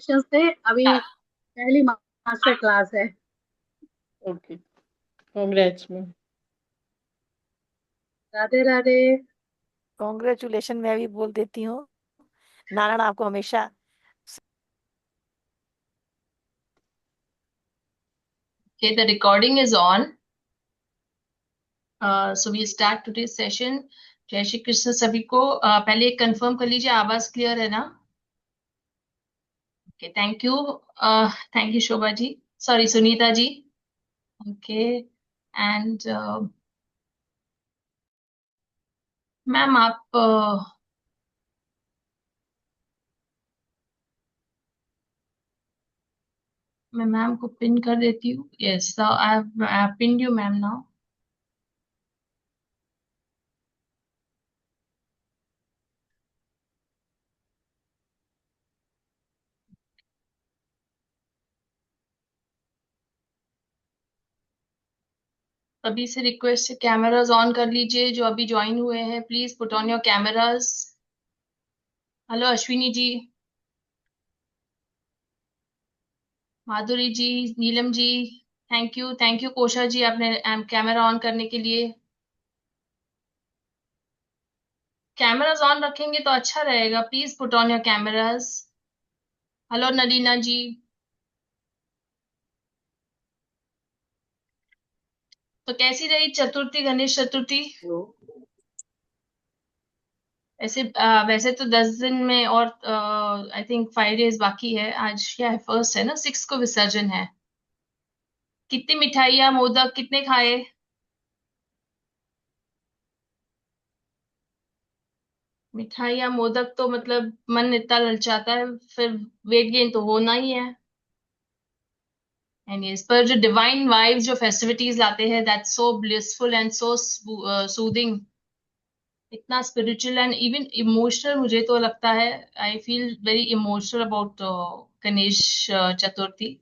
Sections थे, अभी पहली मास्टर क्लास है। Okay, congrats ma'am. Radhe Radhe. Congratulation मैं भी बोल देती हूँ। नारायण आपको हमेशा Okay, the recording is on. So we start today's session. जय श्री कृष्ण सभी को। पहले एक कंफर्म कर लीजिए, आवाज क्लियर है ना? Okay, thank you Shobha ji, sorry Sunita ji. Okay, and ma'am आप मैं मैम को पिन कर देती हूँ। Yes, I pin you ma'am now. अभी से रिक्वेस्ट है, कैमराज ऑन कर लीजिए। जो अभी ज्वाइन हुए हैं, please put on your cameras. Hello Ashwini ji, Madhuri ji, Neelam ji, thank you Kosha ji, आपने कैमरा ऑन करने के लिए। कैमराज ऑन रखेंगे तो अच्छा रहेगा, please put on your cameras. Hello Nalina ji. तो कैसी रही चतुर्थी, गणेश चतुर्थी? वैसे तो 10 दिन में, और आई थिंक 5 डेज बाकी है। आज क्या है, फर्स्ट है ना, 6 को विसर्जन है। कितनी मिठाइयाँ मोदक कितने खाए? मिठाइयाँ मोदक तो मतलब मन इतना ललचाता है, फिर वेट गेन तो होना ही है। एंड इस पर जो डिवाइन वाइब्स जो फेस्टिविटीज लाते हैं, that's so blissful and so soothing, इतना स्पिरिचुअल एंड इवन इमोशनल मुझे तो लगता है। I feel very emotional about Ganesh Chaturthi.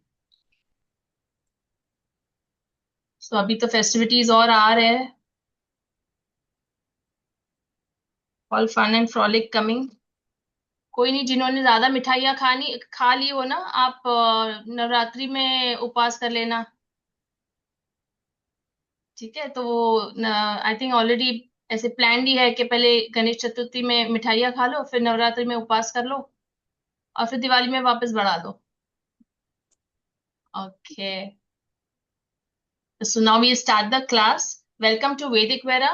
तो अभी तो फेस्टिविटीज और आ रहे हैं, all fun and frolic coming. कोई नहीं, जिन्होंने ज्यादा मिठाइयाँ खा ली हो ना, आप नवरात्रि में उपवास कर लेना। ठीक है, तो आई थिंक ऑलरेडी ऐसे प्लान ही है कि पहले गणेश चतुर्थी में मिठाइयाँ खा लो, फिर नवरात्रि में उपवास कर लो, और फिर दिवाली में वापस बढ़ा दो। Okay, so now we start the class. Welcome to Vedic Vera.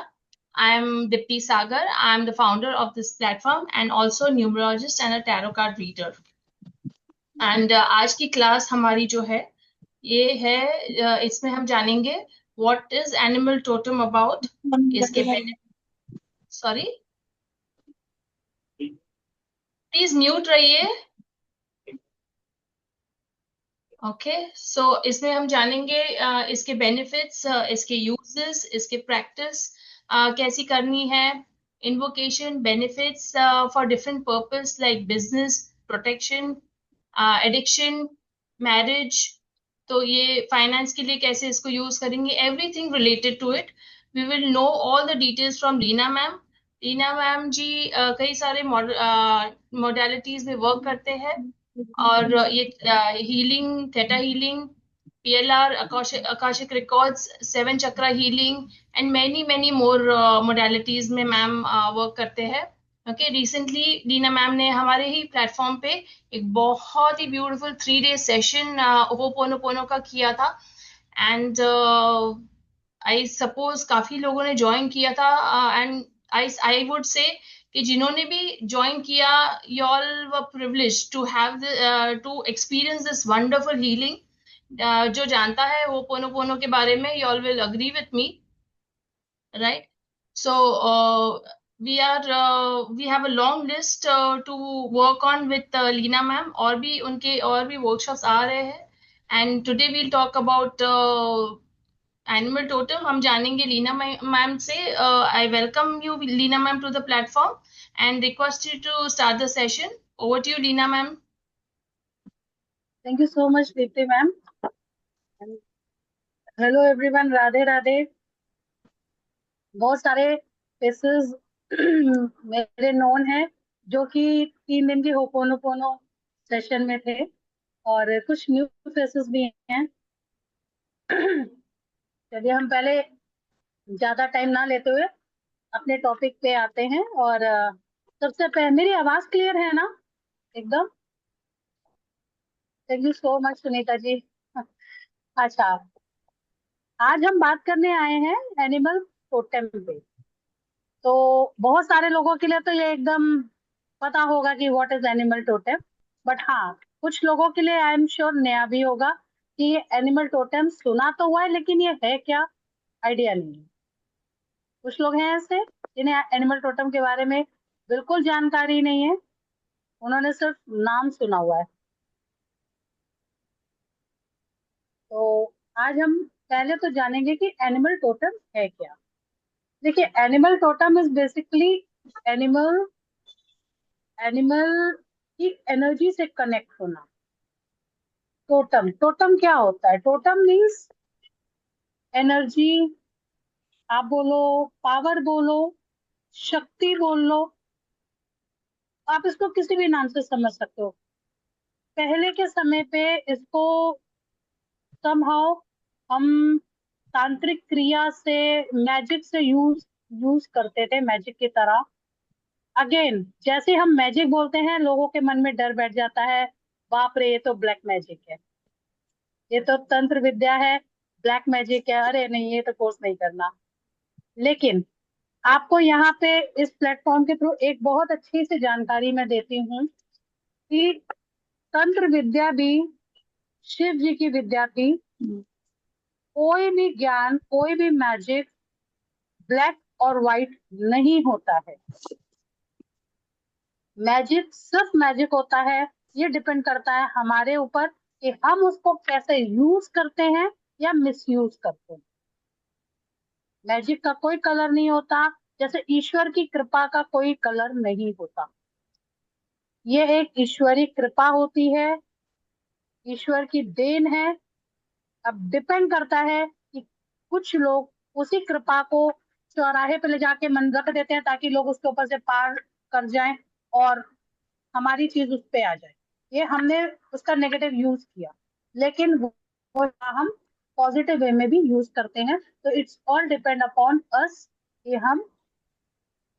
I am Dipti Sagar. I am the founder of this platform and also a numerologist and a tarot card reader. And आज की class हमारी जो है, ये है इसमें हम जानेंगे what is animal totem about, इसके सॉरी प्लीज म्यूट रहिए। ओके, सो इसमें हम जानेंगे इसके बेनिफिट्स, इसके यूजेस, इसके प्रैक्टिस कैसी करनी है, invocation, benefits for different purpose like business, protection, addiction, marriage. तो ये फाइनेंस के लिए कैसे इसको यूज करेंगे, everything related to it we will know all the details from Leena ma'am. Leena ma'am ji कई सारे मॉडलिटीज में वर्क करते हैं, और ये healing, theta healing, PLR, akashic records, 7 chakra healing and many many more modalities में मैम वर्क करते हैं। ओके, रिसेंटली लीना मैम ने हमारे ही प्लेटफॉर्म पे एक बहुत ही ब्यूटीफुल 3 डे सेशन होपोनोपोनो का किया था। एंड आई सपोज काफी लोगों ने ज्वाइन किया था, एंड आई वुड से कि जिन्होंने भी ज्वाइन किया, you all were privileged to have to experience this wonderful healing. जो जानता है होपोनोपोनो के बारे में, you all will agree with me, right? So we have a long list to work on with Leena ma'am, और भी workshops आ रहे हैं, and today we'll talk about animal totem. हम जानेंगे लीना मैम से। I welcome you Leena ma'am to the platform and request you to start the session. Over to you Leena ma'am. Thank you so much Deepti ma'am. Hello everyone, Radhe Radhe. बहुत सारे faces मेरे known हैं जो कि 3 दिन की होपोनोपोनो सेशन में थे। और कुछ न्यू फेसेस भी हैं। चलिए हम पहले ज्यादा टाइम ना लेते हुए अपने टॉपिक पे आते हैं। और सबसे पहले मेरी आवाज क्लियर है ना एकदम? Thank you so much Sunita ji. अच्छा, आज हम बात करने आए हैं एनिमल टोटेम पे। तो बहुत सारे लोगों के लिए तो ये एकदम पता होगा कि what is animal totem. But हाँ, कुछ लोगों के लिए आई एम श्योर नया भी होगा कि ये एनिमल टोटेम सुना तो हुआ है, लेकिन ये है क्या, आइडिया नहीं है। कुछ लोग हैं ऐसे जिन्हें एनिमल टोटेम के बारे में बिल्कुल जानकारी नहीं है, उन्होंने सिर्फ नाम सुना हुआ है। तो आज हम पहले तो जानेंगे कि एनिमल टोटेम है क्या। देखिए, animal totem is basically animal animal की एनर्जी से कनेक्ट होना। टोटम टोटम क्या होता है? टोटम मीन्स एनर्जी, आप बोलो पावर, बोलो शक्ति, बोल लो, आप इसको किसी भी नाम से समझ सकते हो। पहले के समय पे इसको समहाउ हम तांत्रिक क्रिया से, मैजिक से यूज करते थे, मैजिक की तरह। अगेन, जैसे हम मैजिक बोलते हैं लोगों के मन में डर बैठ जाता है, बाप रे ये तो ब्लैक मैजिक है, ये तो तंत्र विद्या है, ब्लैक मैजिक है, अरे नहीं ये तो कोर्स नहीं करना। लेकिन आपको यहाँ पे इस प्लेटफॉर्म के थ्रू एक बहुत अच्छी सी जानकारी मैं देती हूँ कि तंत्र विद्या भी शिव जी की विद्या थी। कोई भी ज्ञान, कोई भी मैजिक ब्लैक और व्हाइट नहीं होता है। मैजिक सिर्फ मैजिक होता है, ये डिपेंड करता है हमारे ऊपर कि हम उसको कैसे यूज करते हैं या मिसयूज करते हैं। मैजिक का कोई कलर नहीं होता, जैसे ईश्वर की कृपा का कोई कलर नहीं होता। ये एक ईश्वरी कृपा होती है, ईश्वर की देन है। अब डिपेंड करता है कि कुछ लोग उसी कृपा को चौराहे पे ले जाके मन रख देते हैं ताकि लोग उसके ऊपर से पार कर जाएं और हमारी चीज उस पे आ जाए। ये हमने उसका नेगेटिव यूज किया, लेकिन वो हम पॉजिटिव वे में भी यूज करते हैं। तो it's all depend upon us कि हम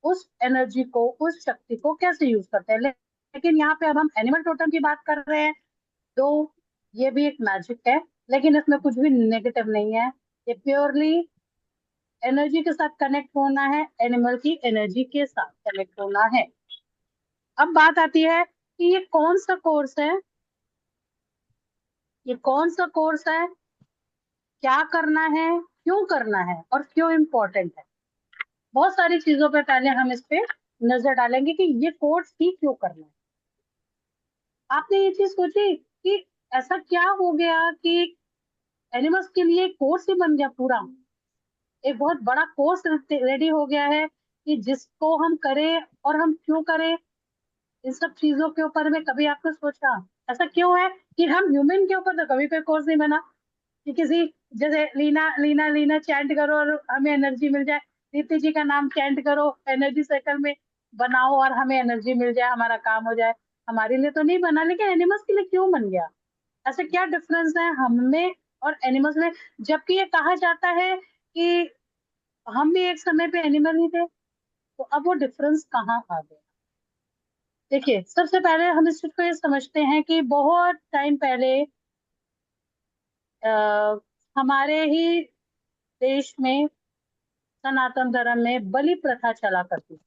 उस एनर्जी को, उस शक्ति को कैसे यूज करते हैं। लेकिन यहाँ पे अब हम एनिमल टोटम की बात कर रहे हैं, तो ये भी एक मैजिक है, लेकिन इसमें कुछ भी नेगेटिव नहीं है। ये प्योरली एनर्जी के साथ कनेक्ट होना है, एनिमल की एनर्जी के साथ कनेक्ट होना है। अब बात आती है कि ये कौन सा कोर्स है, ये कौन सा कोर्स है, क्या करना है, क्यों करना है और क्यों इम्पोर्टेंट है। बहुत सारी चीजों पे पहले हम इस पे नजर डालेंगे कि ये कोर्स ही क्यों करना है। आपने ये चीज सोची कि ऐसा क्या हो गया कि एनिमल्स के लिए कोर्स ही बन गया पूरा, एक बहुत बड़ा कोर्स रेडी हो गया है कि जिसको हम करें और हम क्यों करें। इन सब चीजों के ऊपर में कभी आपने सोचा ऐसा क्यों है कि हम ह्यूमन के ऊपर तो कभी कोई कोर्स नहीं बना कि किसी, जैसे लीना लीना लीना चैंट करो और हमें एनर्जी मिल जाए, दीप्ति जी का नाम चैंट करो एनर्जी सर्कल में बनाओ और हमें एनर्जी मिल जाए, हमारा काम हो जाए। हमारे लिए तो नहीं बना, लेकिन एनिमल्स के लिए क्यों बन गया? ऐसा क्या डिफरेंस है हम में और एनिमल्स में? जबकि ये कहा जाता है कि हम भी एक समय पे एनिमल ही थे, तो अब वो डिफरेंस कहाँ आ गया? देखिए, सबसे पहले हम इस चीज को ये समझते हैं कि बहुत टाइम पहले आ, हमारे ही देश में सनातन धर्म में बलि प्रथा चला करती थी।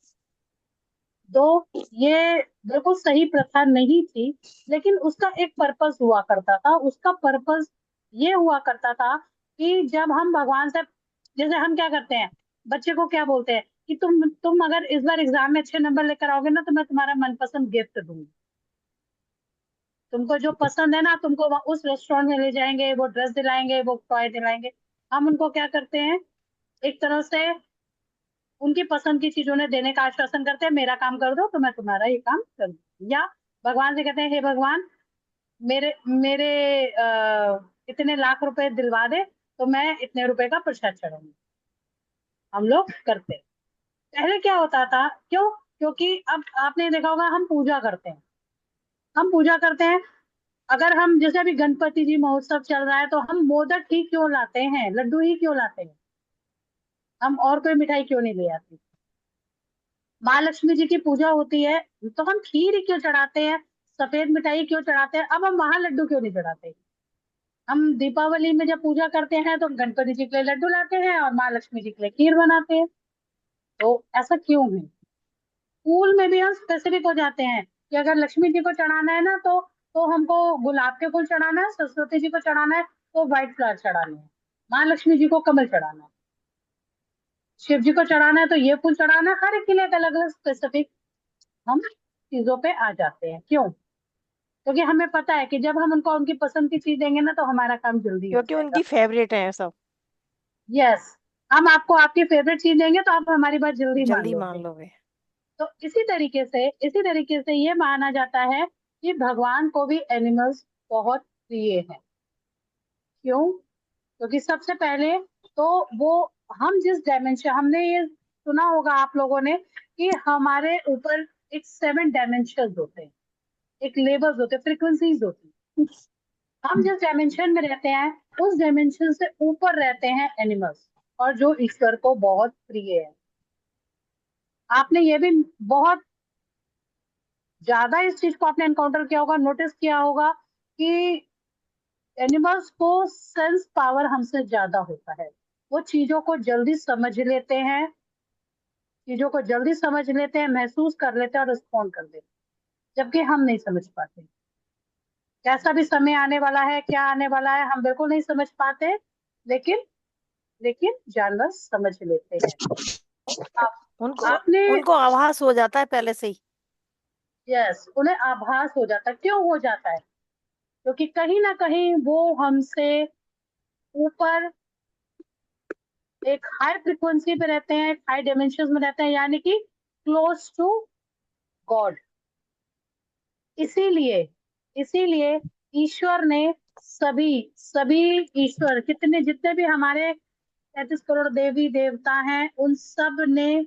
तो ये बिल्कुल सही प्रथा नहीं थी, लेकिन उसका एक पर्पस हुआ करता था। उसका पर्पस ये हुआ करता था कि जब हम भगवान से, जैसे हम क्या करते हैं, बच्चे को क्या बोलते हैं कि तुम अगर इस बार एग्जाम में अच्छे नंबर लेकर आओगे ना तो मैं तुम्हारा मनपसंद गिफ्ट दूंगी, तुमको जो पसंद है ना, तुमको उस रेस्टोरेंट में ले जाएंगे, वो ड्रेस दिलाएंगे, वो टॉय दिलाएंगे। हम उनको क्या करते हैं, एक तरह से उनकी पसंद की चीज उन्हें देने का आश्वासन करते हैं, मेरा काम कर दो तो मैं तुम्हारा ये काम कर दूँ। या भगवान से कहते हैं, हे भगवान मेरे मेरे इतने लाख रुपए दिलवा दे तो मैं इतने रुपए का प्रसाद चढ़ाऊंगी। हम लोग करते हैं। पहले क्या होता था, क्योंकि अब आपने देखा होगा हम पूजा करते हैं, हम पूजा करते हैं अगर हम जैसे अभी गणपति जी महोत्सव चल रहा है तो हम मोदक ही क्यों लाते हैं, लड्डू ही क्यों लाते हैं, हम और कोई मिठाई क्यों नहीं ले आते। महालक्ष्मी जी की पूजा होती है तो हम खीर ही क्यों चढ़ाते हैं, सफेद मिठाई क्यों चढ़ाते हैं, अब हम वहां लड्डू क्यों नहीं चढ़ाते। हम दीपावली में जब पूजा करते हैं तो गणपति जी के लिए लड्डू लाते हैं और महालक्ष्मी जी के लिए खीर बनाते हैं। तो ऐसा क्यों है। फूल में भी हम स्पेसिफिक हो जाते हैं कि अगर लक्ष्मी जी को चढ़ाना है ना तो हमको गुलाब के फूल चढ़ाना है, सरस्वती जी को चढ़ाना है तो व्हाइट फ्लावर चढ़ाने हैं, महालक्ष्मी जी को कमल चढ़ाना है, शिव जी को चढ़ाना है तो ये फूल चढ़ाना है। हर एक के लिए एक अलग अलग स्पेसिफिक हम चीजों पे आ जाते हैं। क्यों, क्योंकि हमें पता है कि जब हम उनको उनकी पसंद की चीज देंगे ना तो हमारा काम जल्दी हो क्योंकि जाएगा। उनकी फेवरेट है सब, यस, हम आपको आपकी फेवरेट चीज देंगे तो आप हमारी बात जल्दी मान जल्दी लोगे। मान लोगे। तो इसी तरीके से ये माना जाता है कि भगवान को भी एनिमल्स बहुत प्रिय है। क्यों, क्योंकि सबसे पहले तो वो हम जिस डायमेंशन, हमने ये सुना होगा आप लोगों ने कि हमारे ऊपर एक 7 डायमेंशन होते हैं, एक लेवल्स होते हैं, फ्रीक्वेंसीज होती हैं। हम जिस डायमेंशन में रहते हैं उस डायमेंशन से ऊपर रहते हैं एनिमल्स, और जो ईश्वर को बहुत प्रिय है। आपने ये भी बहुत ज्यादा इस चीज को आपने एनकाउंटर किया होगा, नोटिस किया होगा कि एनिमल्स को सेंस पावर हमसे ज्यादा होता है। वो चीजों को जल्दी समझ लेते हैं, महसूस कर लेते हैं और रिस्पॉन्ड कर देते हैं, जबकि हम नहीं समझ पाते। कैसा भी समय आने वाला है, क्या आने वाला है, हम बिल्कुल नहीं समझ पाते, लेकिन लेकिन जानवर समझ लेते हैं। उनको आपने उनको आभास हो जाता है पहले से ही। यस, उन्हें आभास हो जाता है। क्यों हो जाता है, क्योंकि कहीं ना कहीं वो हमसे ऊपर एक हाई फ्रिक्वेंसी पे रहते हैं, हाई डायमेंशन में रहते हैं, यानी कि क्लोज टू गॉड। इसीलिए इसीलिए ईश्वर ने सभी सभी ईश्वर कितने जितने भी हमारे 33 करोड़ देवी देवता हैं, उन सब ने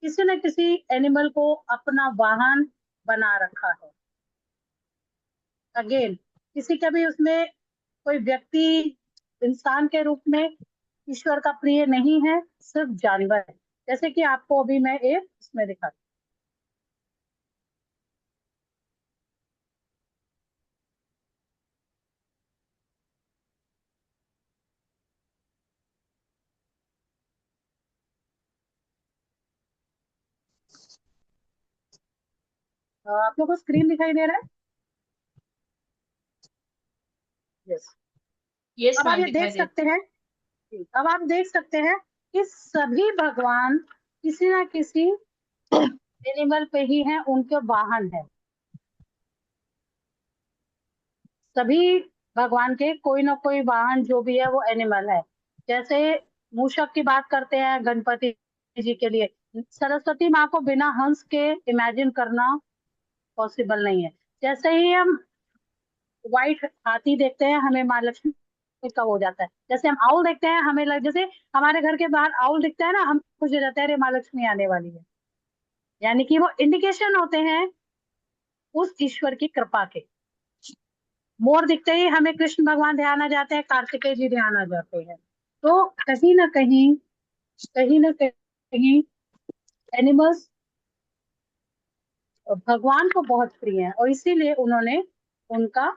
किसी न किसी एनिमल को अपना वाहन बना रखा है। अगेन, किसी का भी उसमें कोई व्यक्ति इंसान के रूप में ईश्वर का प्रिय नहीं है, सिर्फ जानवर है। जैसे कि आपको अभी मैं एक इसमें दिखाती हूँ। आप लोग को स्क्रीन दिखाई दे रहा है? यस। यस अब आप मैम, ये दिखाई देख दे। सकते हैं, अब आप देख सकते हैं कि सभी भगवान किसी ना किसी एनिमल पे ही हैं, उनके वाहन है। सभी भगवान के कोई ना कोई वाहन जो भी है वो एनिमल है। जैसे मूषक की बात करते हैं गणपति जी के लिए, सरस्वती माँ को बिना हंस के इमेजिन करना पॉसिबल नहीं है। जैसे ही हम व्हाइट हाथी देखते हैं हमें माँ लक्ष्मी का हो जाता है। जैसे हम आउल देखते हैं हमें जैसे हमारे घर के बाहर आउल दिखता है ना, हम खुश हो जाते हैं, अरे माँ लक्ष्मी आने वाली है। यानी कि वो इंडिकेशन होते हैं उस ईश्वर की कृपा के। मोर दिखते ही हमें कृष्ण भगवान ध्यान आ जाते हैं, कार्तिकेय जी ध्यान आ जाते हैं। तो कहीं ना कहीं एनिमल्स भगवान को बहुत प्रिय है, और इसीलिए उन्होंने उनका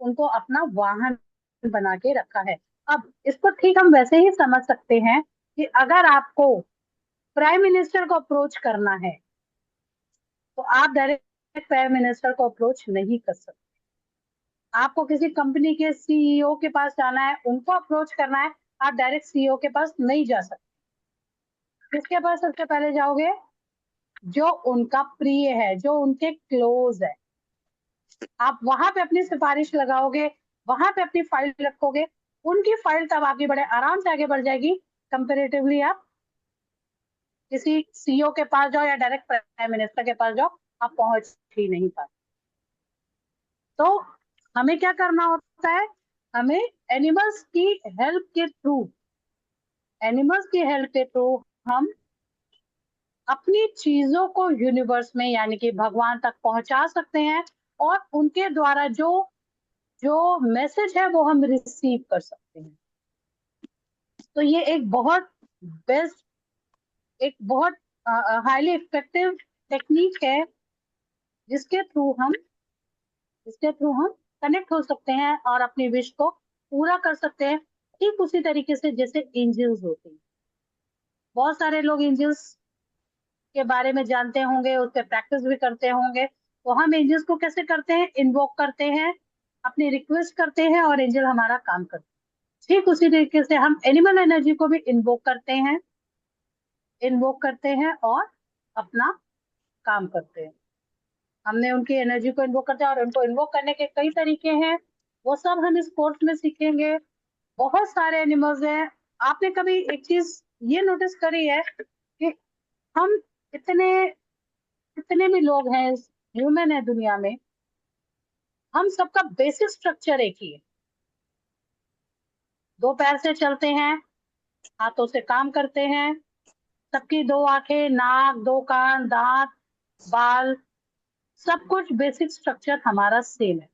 उनको अपना वाहन बना के रखा है। अब इसको ठीक हम वैसे ही समझ सकते हैं कि अगर आपको प्राइम मिनिस्टर को अप्रोच करना है तो आप डायरेक्ट प्राइम मिनिस्टर को अप्रोच नहीं कर सकते। आपको किसी कंपनी के सीईओ के पास जाना है, उनको अप्रोच करना है, आप डायरेक्ट सीईओ के पास नहीं जा सकते। किसके पास सबसे पहले जाओगे, जो उनका प्रिय है, जो उनके क्लोज है। आप वहां पे अपनी सिफारिश लगाओगे, वहां पे अपनी फाइल रखोगे, उनकी फाइल तब आपकी बड़े आराम से आगे बढ़ जाएगी। कंपेरेटिवली आप किसी सीईओ के पास जाओ या डायरेक्ट प्राइम मिनिस्टर के पास जाओ, आप पहुंच ही नहीं पाते। तो हमें क्या करना होता है, हमें एनिमल्स की हेल्प के थ्रू हम अपनी चीजों को यूनिवर्स में यानी कि भगवान तक पहुंचा सकते हैं। और उनके द्वारा जो जो मैसेज है वो हम रिसीव कर सकते हैं। तो ये एक बहुत बेस्ट, एक बहुत हाईली इफेक्टिव टेक्निक है जिसके थ्रू हम कनेक्ट हो सकते हैं और अपनी विश को पूरा कर सकते हैं, ठीक उसी तरीके से जैसे एंजल्स होते हैं। बहुत सारे लोग एंजल्स के बारे में जानते होंगे, उस पर प्रैक्टिस भी करते होंगे। तो हम एंजल्स को कैसे करते हैं? इन्वोक करते हैं, अपनी रिक्वेस्ट करते हैं और एंजल हमारा काम करते हैं। ठीक उसी तरीके से हम एनिमल एनर्जी को भी इन्वोक करते हैं और अपना काम करते हैं। हमने उनकी एनर्जी को इन्वोक करते हैं और उनको इन्वोक करने के कई तरीके हैं, वो सब हम इस कोर्स में सीखेंगे। बहुत सारे एनिमल्स हैं। आपने कभी एक चीज ये नोटिस करी है कि हम इतने जितने भी लोग हैं, ह्यूमन है दुनिया में, हम सबका बेसिक स्ट्रक्चर एक ही है। 2 पैर से चलते हैं, हाथों से काम करते हैं, सबकी 2 आंखें, नाक, 2 कान, दांत, बाल, सब कुछ बेसिक स्ट्रक्चर हमारा सेम है।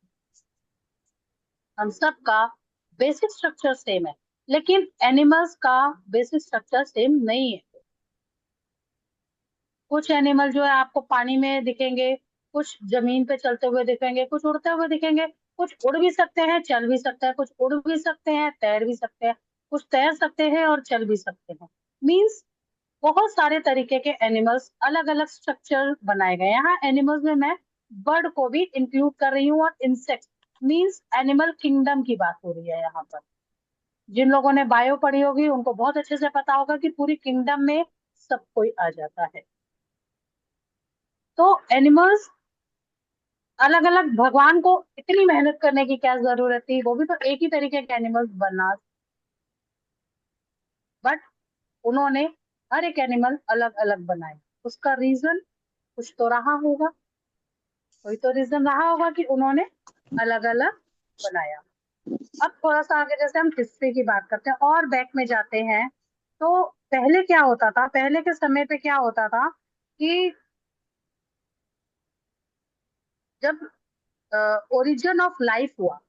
हम सबका बेसिक स्ट्रक्चर सेम है, लेकिन एनिमल्स का बेसिक स्ट्रक्चर सेम नहीं है। कुछ एनिमल जो है आपको पानी में दिखेंगे, कुछ जमीन पे चलते हुए दिखेंगे, कुछ उड़ते हुए दिखेंगे, कुछ उड़ भी सकते हैं, चल भी सकते हैं, कुछ उड़ भी सकते हैं, तैर भी सकते हैं, कुछ तैर सकते हैं और चल भी सकते हैं। मीन्स बहुत सारे तरीके के एनिमल्स, अलग अलग स्ट्रक्चर बनाए गए। यहाँ एनिमल्स में मैं बर्ड को भी इंक्लूड कर रही हूँ और इंसेक्ट, मीन्स एनिमल किंगडम की बात हो रही है यहाँ पर। जिन लोगों ने बायो पढ़ी होगी उनको बहुत अच्छे से पता होगा कि पूरी किंगडम में सब कोई आ जाता है। तो एनिमल्स अलग अलग, भगवान को इतनी मेहनत करने की क्या जरूरत थी? वो भी तो एक ही तरीके के एनिमल्स बना, बट उन्होंने हर एक एनिमल अलग अलग बनाए। उसका रीजन कुछ तो रहा होगा, कोई तो रीजन रहा होगा कि उन्होंने अलग अलग बनाया। अब थोड़ा सा आगे जैसे हम हिस्ट्री की बात करते हैं और बैक में जाते हैं, तो पहले क्या होता था? पहले के समय पे क्या होता था कि जब ओरिजिन ऑफ लाइफ हुआ,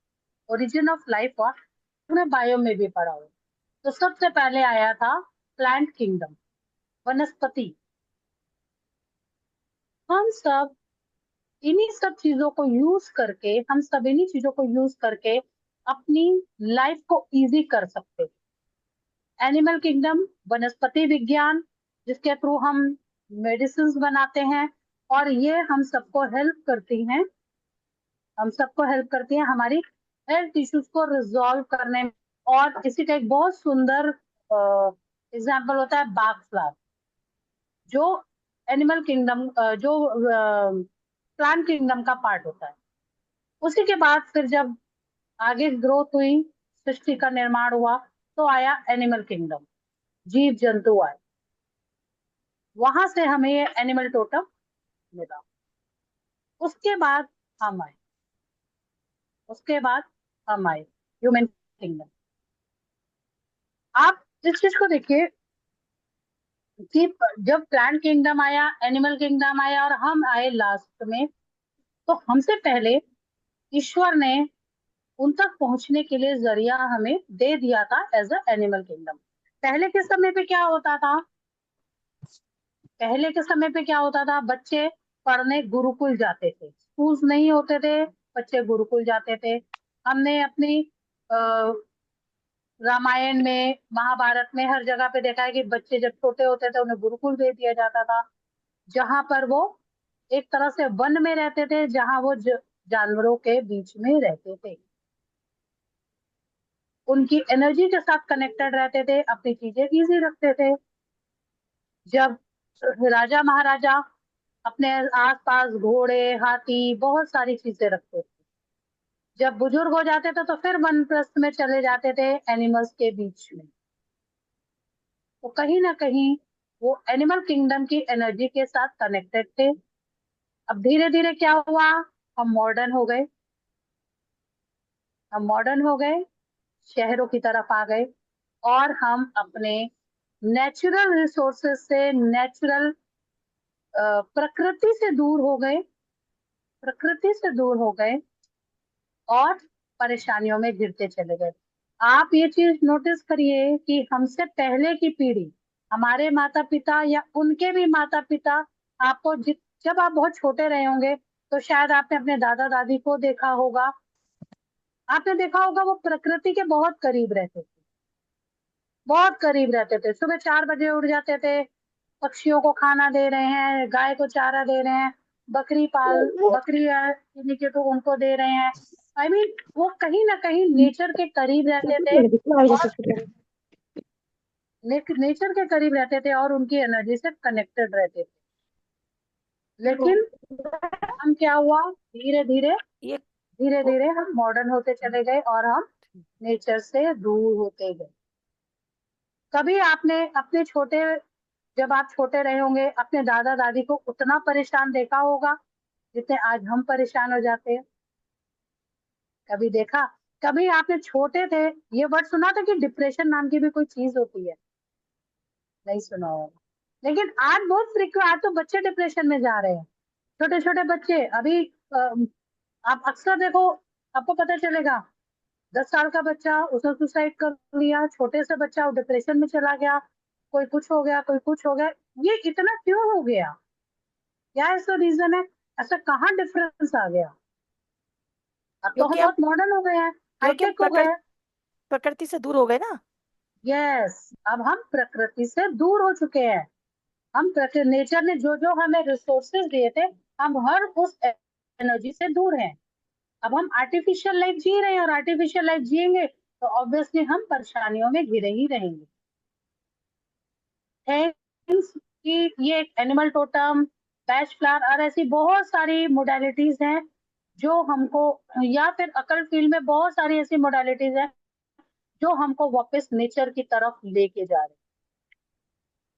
हमने बायो में भी पढ़ा हो। तो सबसे पहले आया था प्लांट किंगडम, वनस्पति। हम सब इन्हीं सब चीजों को यूज करके, अपनी लाइफ को इजी कर सकते। एनिमल किंगडम, वनस्पति विज्ञान, जिसके थ्रू हम मेडिसिन बनाते हैं और ये हम सबको हेल्प करती हैं हमारी हेल्थ इश्यूज को रिजॉल्व करने में। और इसी का एक बहुत सुंदर एग्जाम्पल होता है बाग फ्लावर, जो एनिमल किंगडम, जो प्लांट किंगडम का पार्ट होता है। उसी के बाद फिर जब आगे ग्रोथ हुई, सृष्टि का निर्माण हुआ, तो आया एनिमल किंगडम, जीव जंतु आए। वहां से हमें ये एनिमल टोटम मिला। उसके बाद हम आए ह्यूमन किंगडम। आप इस चीज को देखिए कि जब प्लांट किंगडम आया, एनिमल किंगडम आया और हम आए लास्ट में, तो हमसे पहले ईश्वर ने उन तक पहुंचने के लिए जरिया हमें दे दिया था एज अ एनिमल किंगडम। पहले के समय पे क्या होता था? बच्चे पढ़ने गुरुकुल जाते थे, स्कूल्स नहीं होते थे, बच्चे गुरुकुल जाते थे। हमने अपनी रामायण में, महाभारत में हर जगह पे देखा है कि बच्चे जब छोटे होते थे उन्हें गुरुकुल भेज दिया जाता था, जहां पर वो एक तरह से वन में रहते थे, जहां वो जानवरों के बीच में रहते थे, उनकी एनर्जी के साथ कनेक्टेड रहते थे, अपनी चीजें इजी रखते थे। जब राजा महाराजा अपने आसपास घोड़े, हाथी, बहुत सारी चीजें रखते थे, जब बुजुर्ग हो जाते थे तो फिर वनप्रस्थ में चले जाते थे एनिमल्स के बीच में। तो कहीं ना कहीं वो एनिमल किंगडम की एनर्जी के साथ कनेक्टेड थे। अब धीरे धीरे क्या हुआ? हम मॉडर्न हो गए, शहरों की तरफ आ गए और हम अपने नेचुरल रिसोर्सेज से, प्रकृति से दूर हो गए प्रकृति से दूर हो गए और परेशानियों में घिरते चले गए। आप ये चीज नोटिस करिए कि हमसे पहले की पीढ़ी, हमारे माता पिता या उनके भी माता पिता, आपको जब आप बहुत छोटे रहे होंगे तो शायद आपने अपने दादा दादी को देखा होगा, आपने देखा होगा वो प्रकृति के बहुत करीब रहते थे, बहुत करीब रहते थे। सुबह 4 बजे उठ जाते थे, पक्षियों को खाना दे रहे हैं, गाय को चारा दे रहे हैं, बकरी है किन्हीं के तो उनको दे रहे हैं। आई मीन वो कहीं ना कहीं नेचर के करीब रहते थे और नेचर के करीब रहते थे और उनकी एनर्जी से कनेक्टेड रहते थे। लेकिन हम क्या हुआ, धीरे धीरे ये धीरे धीरे हम मॉडर्न होते चले गए और हम नेचर से दूर होते गए। कभी आपने अपने जब आप छोटे रहे होंगे अपने दादा दादी को उतना परेशान देखा होगा जितने आज हम परेशान हो जाते हैं? कभी देखा? कभी आपने छोटे थे ये वर्ड सुना था कि डिप्रेशन नाम की भी कोई चीज होती है? नहीं सुना होगा। लेकिन आज बहुत फ्रिक्वेंट, आज तो बच्चे डिप्रेशन में जा रहे हैं, छोटे छोटे बच्चे। अभी आप अक्सर देखो, आपको पता चलेगा 10 साल का बच्चा उसने सुसाइड कर लिया, छोटे से बच्चा वो डिप्रेशन में चला गया, कोई कुछ हो गया, कोई कुछ हो गया। ये इतना क्यों हो गया? क्या इसका रीजन है? ऐसा कहाँ डिफरेंस आ गया? अब तो हम क्योंकि बहुत मॉडर्न हो गए हैं, क्योंकि हम हाईटेक हो गए हैं। प्रकृति से दूर हो गए ना। यस, अब हम प्रकृति से दूर हो चुके हैं। हम नेचर ने जो जो हमें रिसोर्सेज दिए थे, हम हर उस एनर्जी से दूर हैं। अब हम आर्टिफिशियल लाइफ जी रहे हैं और आर्टिफिशियल लाइफ जिएंगे तो ऑब्वियसली हम परेशानियों में घिरे ही रहेंगे। थैंक्स कि ये एनिमल टोटम, बैच फ्लावर और ऐसी बहुत सारी मोडालिटीज हैं जो हमको, या फिर अकल फील्ड में बहुत सारी ऐसी मोडालिटीज हैं जो हमको वापस नेचर की तरफ लेके जा रही,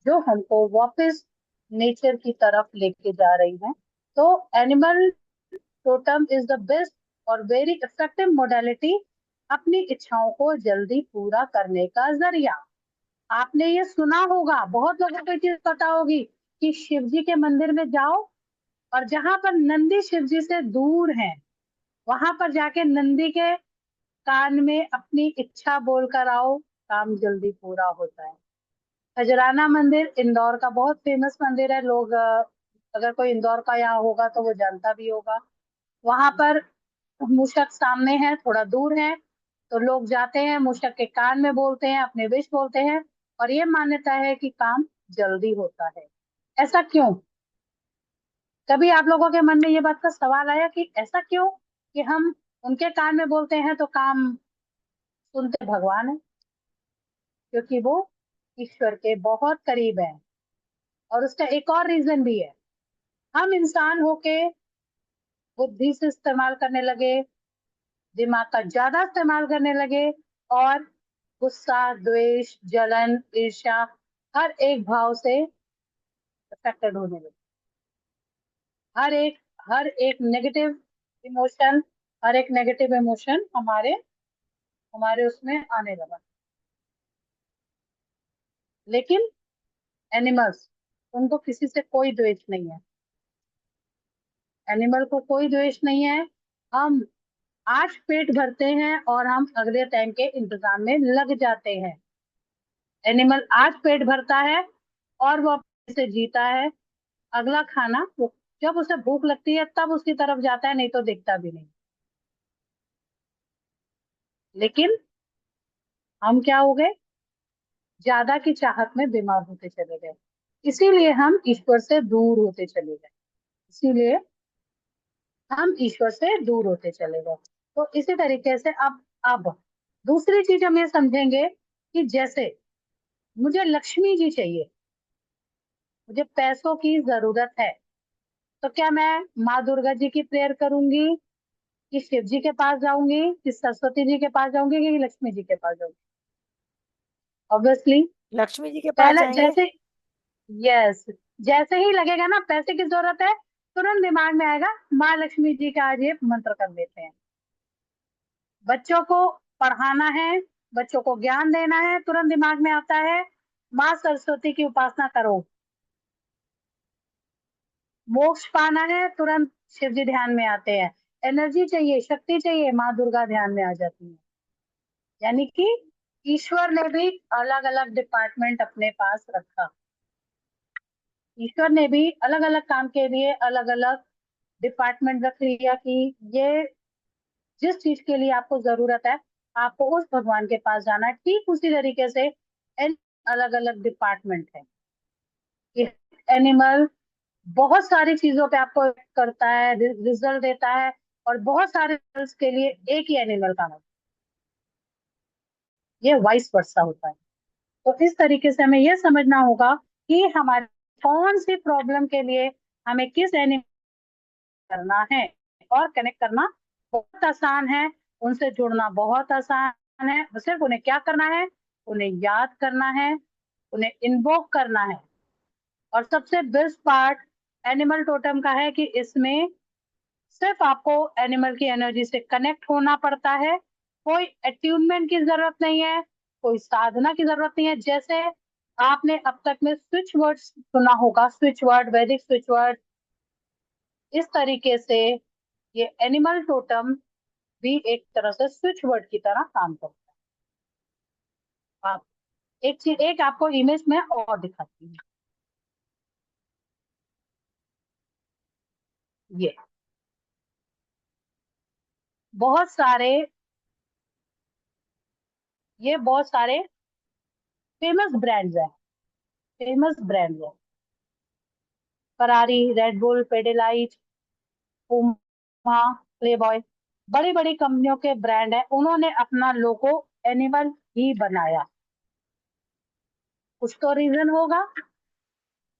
जो हमको वापस नेचर की तरफ लेके जा रही हैं। तो animal totem is the best और वेरी इफेक्टिव मोडालिटी अपनी इच्छाओं को जल्दी पूरा करने का जरिया। आपने ये सुना होगा, बहुत लोगों को ये चीज पता होगी कि शिव जी के मंदिर में जाओ और जहां पर नंदी शिव जी से दूर हैं वहां पर जाके नंदी के कान में अपनी इच्छा बोलकर आओ, काम जल्दी पूरा होता है। खजराना मंदिर इंदौर का बहुत फेमस मंदिर है। लोग अगर कोई इंदौर का यहाँ होगा तो वो जानता भी होगा। वहां पर मूषक सामने है, थोड़ा दूर है, तो लोग जाते हैं, मूषक के कान में बोलते हैं, अपने विश बोलते हैं और ये मान्यता है कि काम जल्दी होता है। ऐसा क्यों? कभी आप लोगों के मन में ये बात का सवाल आया कि ऐसा क्यों कि हम उनके कान में बोलते हैं तो काम सुनते भगवान है? क्योंकि वो ईश्वर के बहुत करीब है। और उसका एक और रीजन भी है, हम इंसान होके बुद्धि से इस्तेमाल करने लगे, दिमाग का ज्यादा इस्तेमाल करने लगे और गुस्सा, द्वेष, जलन, ईर्ष्या हर एक भाव से अफेक्टेड होने लगे। हर एक नेगेटिव इमोशन, हर एक नेगेटिव इमोशन हमारे हमारे उसमें आने लगा। लेकिन एनिमल्स, उनको किसी से कोई द्वेष नहीं है। एनिमल को कोई द्वेष नहीं है। हम आज पेट भरते हैं और हम अगले टाइम के इंतजाम में लग जाते हैं। एनिमल आज पेट भरता है और वो अपने से जीता है। अगला खाना वो जब उसे भूख लगती है तब उसकी तरफ जाता है, नहीं तो देखता भी नहीं। लेकिन हम क्या हो गए, ज्यादा की चाहत में बीमार होते चले गए, इसीलिए हम ईश्वर से दूर होते चले गए। इसीलिए हम ईश्वर से दूर होते चले गए। तो इसी तरीके से अब दूसरी चीज हम ये समझेंगे कि जैसे मुझे लक्ष्मी जी चाहिए, मुझे पैसों की जरूरत है, तो क्या मैं माँ दुर्गा जी की प्रेयर करूंगी कि शिव जी के पास जाऊंगी कि सरस्वती जी के पास जाऊंगी कि लक्ष्मी जी के पास जाऊंगी? ऑब्वियसली लक्ष्मी जी के पास पहले जाएंगे। यस, जैसे ही लगेगा ना पैसे की जरूरत है, तुरंत दिमाग में आएगा माँ लक्ष्मी जी का आज ये मंत्र कर देते हैं। बच्चों को पढ़ाना है, बच्चों को ज्ञान देना है, तुरंत दिमाग में आता है माँ सरस्वती की उपासना करो। मोक्ष पाना है, तुरंत शिव जी ध्यान में आते हैं। एनर्जी चाहिए, शक्ति चाहिए, माँ दुर्गा ध्यान में आ जाती है। यानी कि ईश्वर ने भी अलग अलग डिपार्टमेंट अपने पास रखा। ईश्वर ने भी अलग अलग काम के लिए अलग अलग डिपार्टमेंट रख लिया कि ये जिस चीज के लिए आपको जरूरत है, आपको उस भगवान के पास जाना है। ठीक उसी तरीके से अलग अलग डिपार्टमेंट है। एनिमल बहुत सारी चीजों पे आपको करता है, रिजल्ट देता है, और बहुत सारे रिजल्ट्स के लिए एक ही एनिमल काम होता है। ये वाइस वर्सा होता है। तो इस तरीके से हमें यह समझना होगा कि हमारे कौन सी प्रॉब्लम के लिए हमें किस एनिमल करना है। और कनेक्ट करना बहुत आसान है, उनसे जुड़ना बहुत आसान है। सिर्फ उन्हें क्या करना है, उन्हें याद करना है, उन्हें इन्वोक करना है। और सबसे बेस्ट पार्ट एनिमल टोटम का है कि इसमें सिर्फ आपको एनिमल की एनर्जी से कनेक्ट होना पड़ता है। कोई अट्यूनमेंट की जरूरत नहीं है, कोई साधना की जरूरत नहीं है। जैसे आपने अब तक में स्विच वर्ड सुना होगा, स्विच वर्ड, वैदिक स्विच वर्ड, इस तरीके से ये एनिमल टोटम भी एक तरह से स्विच वर्ड की तरह काम करता है। आप एक चीज, एक आपको इमेज में और दिखाती हूँ। ये बहुत सारे ये बहुत सारे फेमस ब्रांड्स हैं। फेमस ब्रांड्स हैं फरारी, रेड बुल, पेडिलाइट, पुमा, प्लेबॉय। बड़ी बड़ी कंपनियों के ब्रांड है, उन्होंने अपना लोगो एनिमल ही बनाया। कुछ तो रीजन होगा,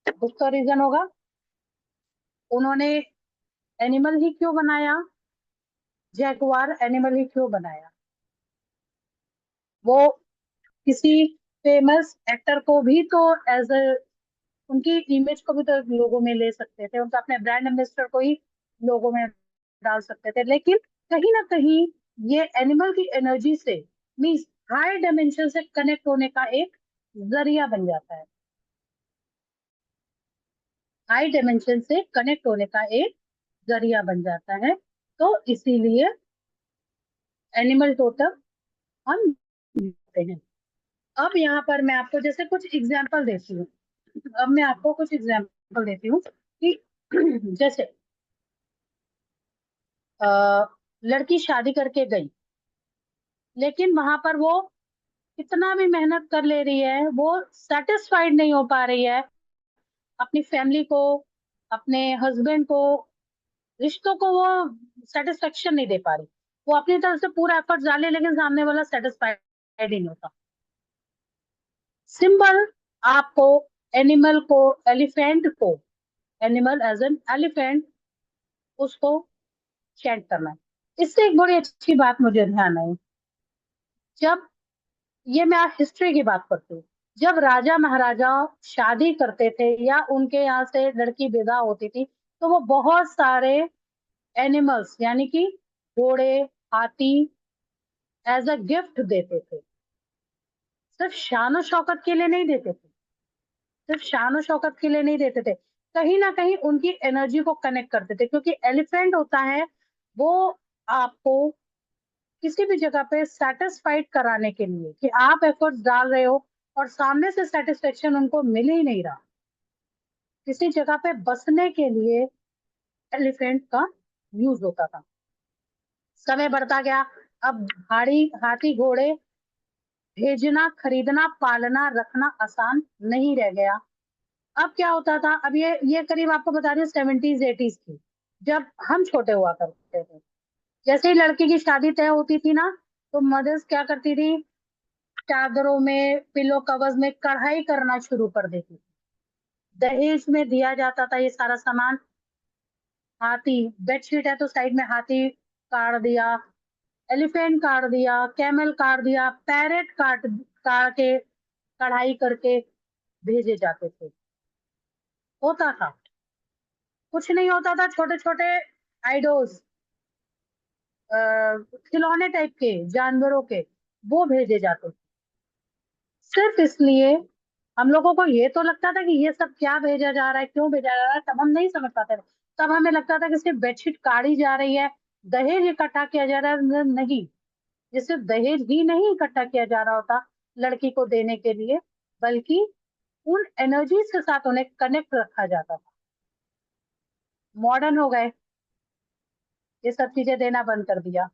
कुछ तो रीजन होगा। उन्होंने एनिमल ही क्यों बनाया, जैगुआर एनिमल ही क्यों बनाया? वो किसी फेमस एक्टर को भी तो एज ए, उनकी इमेज को भी तो लोगों में ले सकते थे, उनका अपने ब्रांड एम्बेसडर को ही लोगों में डाल सकते थे। लेकिन कहीं ना कहीं ये एनिमल की एनर्जी से, मीन्स हाई डायमेंशन से कनेक्ट होने का एक जरिया बन जाता है। हाई डायमेंशन से कनेक्ट होने का एक जरिया बन जाता है। तो इसीलिए एनिमल टोटम हम देखते हैं। अब यहाँ पर मैं आपको जैसे कुछ एग्जाम्पल देती हूँ। अब मैं आपको कुछ एग्जाम्पल देती हूँ कि जैसे लड़की शादी करके गई, लेकिन वहां पर वो कितना भी मेहनत कर ले रही है, वो सेटिस्फाइड नहीं हो पा रही है अपनी फैमिली को, अपने हस्बैंड को, रिश्तों को वो सेटिस्फेक्शन नहीं दे पा रही। वो अपनी तरफ से पूरा एफर्ट डाले, लेकिन सामने वाला सेटिस्फाइड ही नहीं होता। सिंबल आपको एनिमल को, एलिफेंट को, एनिमल एज एन एलिफेंट, उसको चैंट करना है। इससे एक बड़ी अच्छी बात मुझे ध्यान आई। जब ये मैं हिस्ट्री की बात करती हूँ, जब राजा महाराजा शादी करते थे या उनके यहाँ से लड़की विदा होती थी, तो वो बहुत सारे एनिमल्स यानी कि घोड़े, हाथी एज अ गिफ्ट देते थे। सिर्फ शान शौकत के लिए नहीं देते थे, सिर्फ शान शौकत के लिए नहीं देते थे, कहीं ना कहीं उनकी एनर्जी को कनेक्ट करते थे। क्योंकि एलिफेंट होता है वो आपको किसी भी जगह पे सेटिस्फाइड कराने के लिए कि आप एफर्ट्स डाल रहे हो और सामने से सेटिस्फेक्शन उनको मिल ही नहीं रहा, किसी जगह पे बसने के लिए एलिफेंट का यूज होता था। समय बढ़ता गया, अब भारी हाथी घोड़े भेजना, खरीदना, पालना, रखना आसान नहीं रह गया। अब क्या होता था, अब ये करीब आपको बता रही हूँ 70s 80s की, जब हम छोटे हुआ करते थे। जैसे ही लड़की की शादी तय होती थी ना, तो मदर्स क्या करती थी, चादरों में, पिलो कवर्स में कढ़ाई करना शुरू कर देती थी। दहेज में दिया जाता था ये सारा सामान। हाथी, बेडशीट है तो साइड में हाथी काट दिया, एलिफेंट काट दिया, कैमल काट दिया, पैरेट काट काट के कढ़ाई करके भेजे जाते थे। होता था, कुछ नहीं होता था, छोटे छोटे आइडोल्स, खिलौने टाइप के जानवरों के, वो भेजे जाते थे। सिर्फ इसलिए हम लोगों को ये तो लगता था कि ये सब क्या भेजा जा रहा है, क्यों भेजा जा रहा है, तब हम नहीं समझ पाते थे। तब हमें लगता था कि सिर्फ बेडशीट काढ़ी जा रही है, दहेज इकट्ठा किया जा रहा है। नहीं, ये सिर्फ दहेज ही नहीं इकट्ठा किया जा रहा होता लड़की को देने के लिए, बल्कि उन एनर्जीज के साथ उन्हें कनेक्ट रखा जाता था। मॉडर्न हो गए, ये सब चीजें देना बंद कर दिया।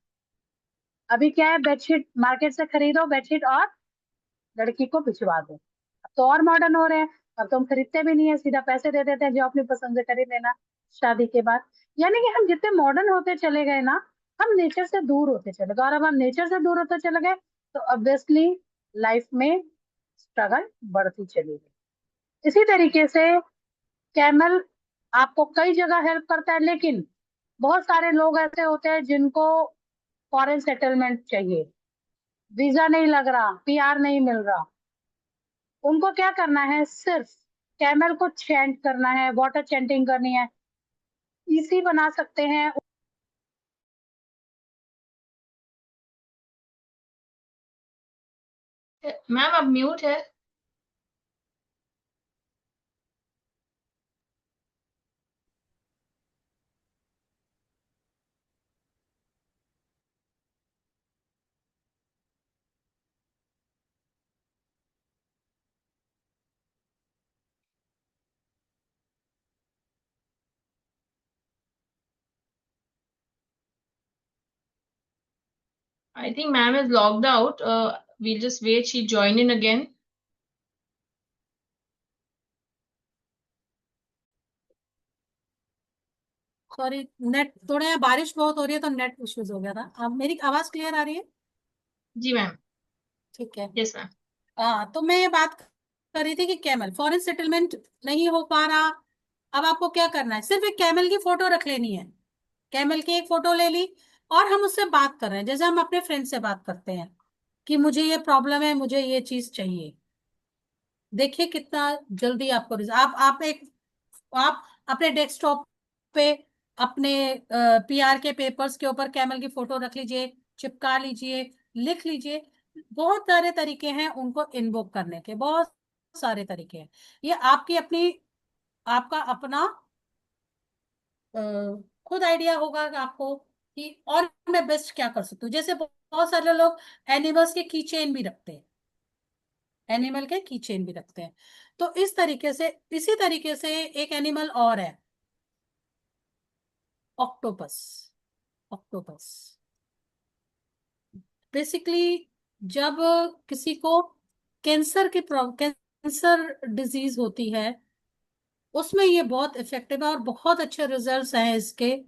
अभी क्या है, बेडशीट मार्केट से खरीदो बेडशीट और लड़की को भिजवा दो। अब तो और मॉडर्न हो रहे हैं, अब तो हम खरीदते भी नहीं है, सीधा पैसे दे देते हैं, जो अपनी पसंद से खरीद लेना शादी के बाद। यानी कि हम जितने मॉडर्न होते चले गए ना, हम नेचर से दूर होते चले गए, और अब हम नेचर से दूर होते चले गए तो ऑब्वियसली लाइफ में स्ट्रगल बढ़ती चली गई। इसी तरीके से कैमल आपको कई जगह हेल्प करता है, लेकिन बहुत सारे लोग ऐसे होते हैं जिनको फॉरेन सेटलमेंट चाहिए, वीजा नहीं लग रहा, पीआर नहीं मिल रहा। उनको क्या करना है, सिर्फ कैमल को चैंट करना है, वाटर चैंटिंग करनी है, इसी बना सकते हैं। मैम अब म्यूट है। I think ma'am is logged out. We'll just wait. She'll join in again. Sorry, net थोड़ा यहाँ बारिश बहुत हो रही है तो नेट इश्यूज हो गया था। अब मेरी आवाज क्लियर आ रही है? जी मैम। ठीक है। Yes ma'am. तो मैं ये बात कर रही थी कि कैमल फॉरेन सेटलमेंट नहीं हो पा रहा। अब आपको क्या करना है, सिर्फ एक कैमल की फोटो रख लेनी है। कैमल की एक फोटो ले ली और हम उससे बात कर रहे हैं, जैसे हम अपने फ्रेंड से बात करते हैं कि मुझे ये प्रॉब्लम है, मुझे ये चीज चाहिए। देखिए कितना जल्दी आपको आप अपने डेस्कटॉप पे अपने पीआर के पेपर्स के ऊपर कैमल की फोटो रख लीजिए, चिपका लीजिए, लिख लीजिए। बहुत सारे तरीके हैं उनको इन्वोक करने के, बहुत सारे तरीके हैं। ये आपकी अपनी आपका अपना अ, खुद आइडिया होगा कि आपको कि और मैं बेस्ट क्या कर सकती हूँ। जैसे बहुत सारे लोग एनिमल्स के की चेन भी रखते हैं, एनिमल के की चेन भी रखते हैं। तो इसी तरीके से एक एनिमल और है, ऑक्टोपस। ऑक्टोपस बेसिकली जब किसी को कैंसर डिजीज होती है, उसमें ये बहुत इफेक्टिव है और बहुत अच्छे रिजल्ट्स हैं इसके।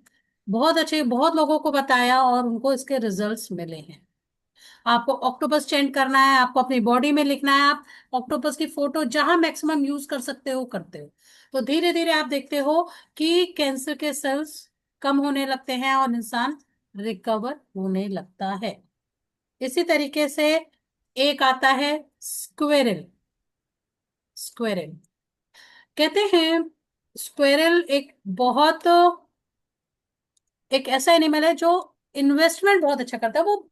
बहुत अच्छे, बहुत लोगों को बताया और उनको इसके रिजल्ट्स मिले हैं। आपको ऑक्टोपस चेंट करना है, आपको अपनी बॉडी में लिखना है। आप ऑक्टोपस की फोटो जहां मैक्सिमम यूज कर सकते हो करते हो, तो धीरे धीरे आप देखते हो कि कैंसर के सेल्स कम होने लगते हैं और इंसान रिकवर होने लगता है। इसी तरीके से एक आता है स्क्वेरल। स्क्वेरल कहते हैं, स्क्वेरल एक ऐसा एनिमल है जो इन्वेस्टमेंट बहुत अच्छा करता है। वो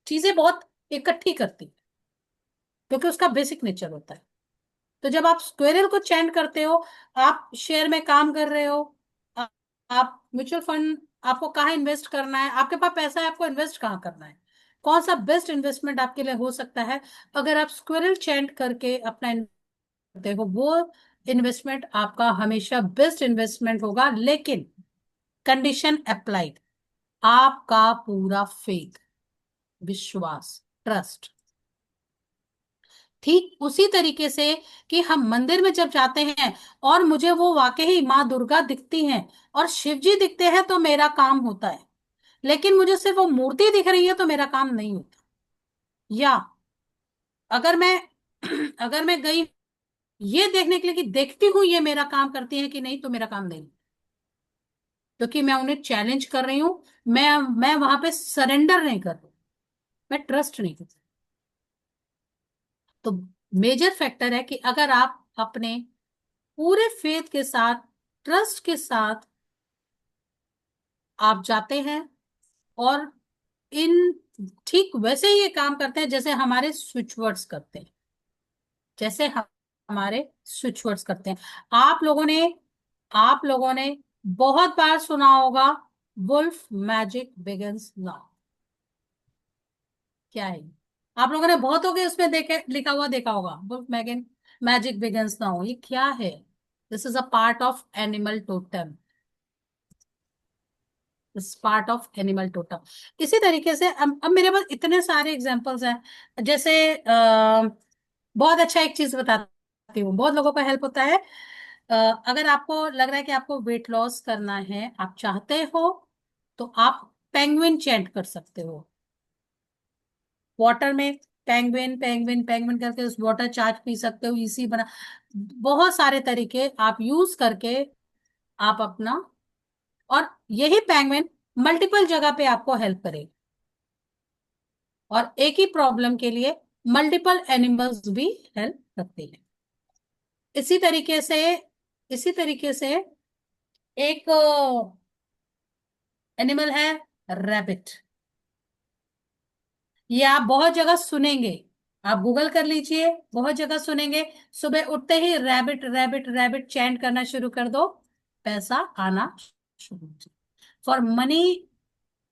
चीजें बहुत इकट्ठी करती है क्योंकि उसका बेसिक नेचर होता है। तो जब आप स्क्वेरल को चैंट करते हो, आप शेयर में काम कर रहे हो, आ, आप म्यूचुअल फंड, आपको कहाँ इन्वेस्ट करना है, आपके पास पैसा है, आपको इन्वेस्ट कहाँ करना है, कौन सा बेस्ट इन्वेस्टमेंट आपके लिए हो सकता है, अगर आप स्क्वेरल चैंट करके अपना करते हो, वो इन्वेस्टमेंट आपका हमेशा बेस्ट इन्वेस्टमेंट होगा। लेकिन कंडीशन अप्लाइड, आपका पूरा फेथ, विश्वास, ट्रस्ट। ठीक उसी तरीके से कि हम मंदिर में जब जाते हैं और मुझे वो वाकई माँ दुर्गा दिखती हैं और शिव जी दिखते हैं तो मेरा काम होता है, लेकिन मुझे सिर्फ वो मूर्ति दिख रही है तो मेरा काम नहीं होता। या अगर मैं अगर मैं गई ये देखने के लिए कि देखती हूँ ये मेरा काम करती है कि नहीं, तो मेरा काम नहीं, क्योंकि मैं उन्हें चैलेंज कर रही हूँ। मैं वहां पे सरेंडर नहीं कर रही, मैं ट्रस्ट नहीं करती। तो मेजर फैक्टर है कि अगर आप अपने पूरे फेथ के साथ, ट्रस्ट के साथ आप जाते हैं और इन ठीक वैसे ही ये काम करते हैं जैसे हमारे स्विच वर्ड्स करते हैं, जैसे हमारे स्विच वर्ड्स करते हैं। आप लोगों ने बहुत बार सुना होगा वुल्फ मैजिक बिगिंस नाउ। क्या है ये? आप लोगों ने बहुतों के उसमें देखे लिखा हुआ देखा होगा वुल्फ मैजिक बिगिंस नाउ। ये क्या है? This is a part of animal totem. Part of animal totem. इसी तरीके से अब मेरे पास इतने सारे एग्जांपल्स हैं। जैसे बहुत अच्छा एक चीज बताती हूँ, बहुत लोगों को हेल्प होता है। अगर आपको लग रहा है कि आपको वेट लॉस करना है, आप चाहते हो, तो आप पेंगुइन चैंट कर सकते हो। वाटर में पेंगुइन पेंगुइन पेंगुइन करके उस वाटर चार्ज पी सकते हो। इसी बना बहुत सारे तरीके आप यूज करके आप अपना, और यही पेंगुइन मल्टीपल जगह पे आपको हेल्प करेगा, और एक ही प्रॉब्लम के लिए मल्टीपल एनिमल्स भी हेल्प करते हैं। इसी तरीके से एक एनिमल है रैबिट। ये आप बहुत जगह सुनेंगे, आप गूगल कर लीजिए, बहुत जगह सुनेंगे। सुबह उठते ही रैबिट रैबिट रैबिट चैंट करना शुरू कर दो, पैसा आना शुरू हो जाए। फॉर मनी,